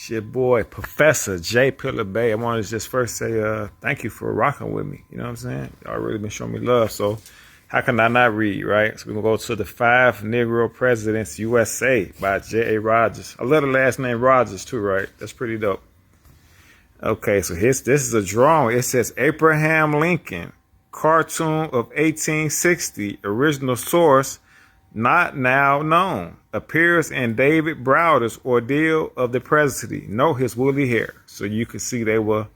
It's your boy, Professor J. Pillar Bay. I want to just first say thank you for rocking with me. You know what I'm saying? Y'all really been showing me love. So how can I not read, right? So we're going to go to The Five Negro Presidents USA by J.A. Rogers. I love the last name Rogers too, right? That's pretty dope. Okay, so this is a drawing. It says Abraham Lincoln, cartoon of 1860, original source, not now known, appears in David Browder's Ordeal of the Presidency. Note his woolly hair. So you can see they were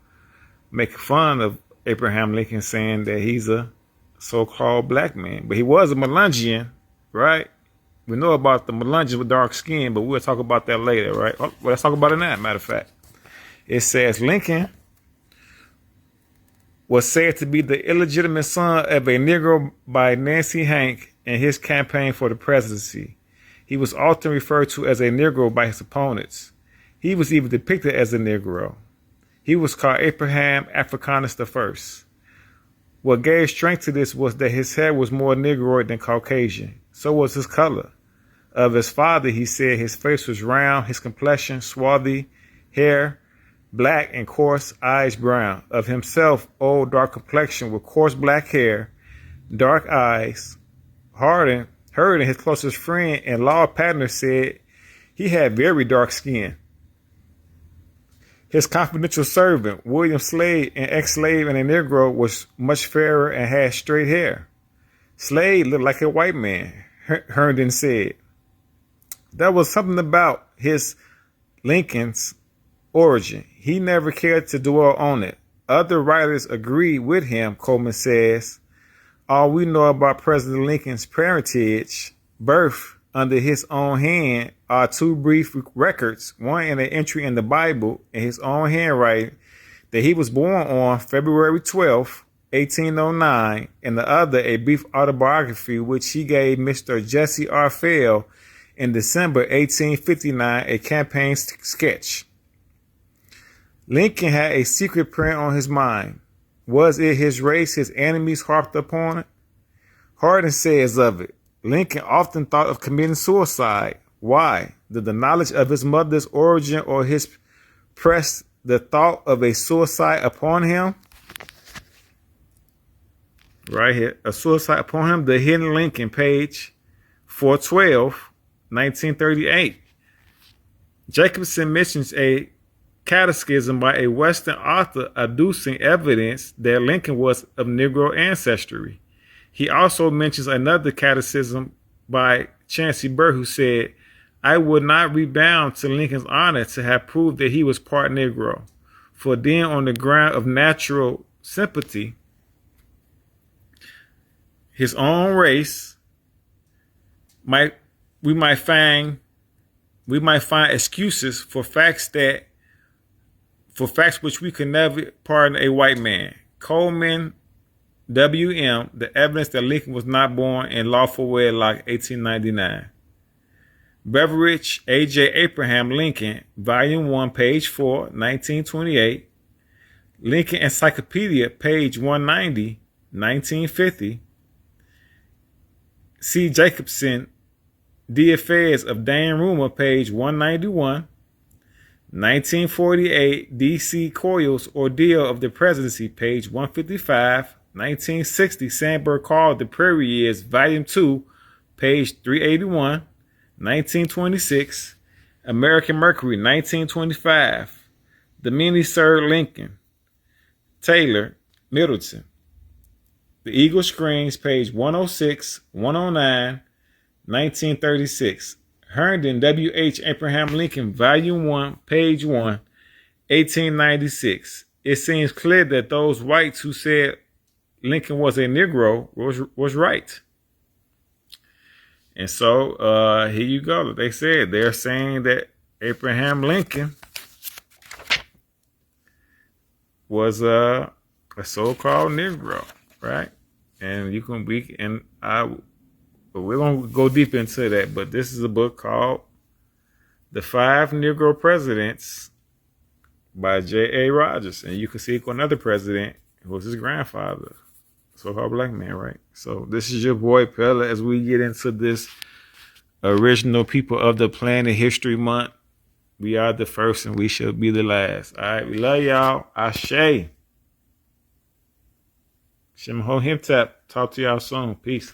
making fun of Abraham Lincoln, saying that he's a so-called black man. But he was a Melungian, right? We know about the Melungians with dark skin, but we'll talk about that later, right? Well, let's talk about it now, matter of fact. It says Lincoln was said to be the illegitimate son of a Negro by Nancy Hank in his campaign for the presidency. He was often referred to as a Negro by his opponents. He was even depicted as a Negro. He was called Abraham Africanus the First. What gave strength to this was that his hair was more Negroid than Caucasian. So was his color. Of his father, he said his face was round, his complexion swarthy, hair black, and coarse, eyes brown. Of himself, old dark complexion with coarse black hair, dark eyes. Hardin, his closest friend and law partner, said he had very dark skin. His confidential servant, William Slade, an ex-slave and a Negro, was much fairer and had straight hair. Slade looked like a white man, Herndon said. There was something about his Lincoln's origin. He never cared to dwell on it. Other writers agreed with him, Coleman says. All we know about President Lincoln's parentage, birth under his own hand, are two brief records, one in an entry in the Bible in his own handwriting that he was born on February 12, 1809, and the other a brief autobiography which he gave Mr. Jesse R. Fell in December 1859, a campaign sketch. Lincoln had a secret prayer on his mind. Was it his race his enemies harped upon it? Hardin says of it, Lincoln often thought of committing suicide. Why? Did the knowledge of his mother's origin or his press the thought of a suicide upon him? Right here, a suicide upon him. The Hidden Lincoln, page 412, 1938. Jacobson mentions a catechism by a Western author adducing evidence that Lincoln was of Negro ancestry. He also mentions another catechism by Chancey Burr, who said, I would not rebound to Lincoln's honor to have proved that he was part Negro, for then on the ground of natural sympathy, his own race, we might find excuses for facts which we could never pardon a white man. Coleman, W.M., the evidence that Lincoln was not born in lawful wedlock, 1899. Beveridge, A.J. Abraham Lincoln, Volume 1, page 4, 1928. Lincoln Encyclopedia, page 190, 1950. C. Jacobson, The Affairs of Dane Rumor, page 191. 1948, D.C. Coyle's Ordeal of the Presidency, page 155. 1960, Sandberg called the Prairie Years, Volume 2, page 381. 1926, American Mercury, 1925. The Many Sir Lincoln, Taylor, Middleton. The Eagle Screens, page 106, 109, 1936. Herndon, W.H. Abraham Lincoln, Volume 1, page 1, 1896. It seems clear that those whites who said Lincoln was a Negro was right. And so here you go. They said they're saying that Abraham Lincoln was a so-called Negro, right? And we're gonna go deep into that. But this is a book called "The Five Negro Presidents" by J.A. Rogers, and you can see another president who was his grandfather. So-called black man, right? So this is your boy Pella as we get into this original people of the planet history month We are the first and we shall be the last. All right, we love y'all. Ashe. Shem Ho Him Tap. Talk to y'all soon. Peace.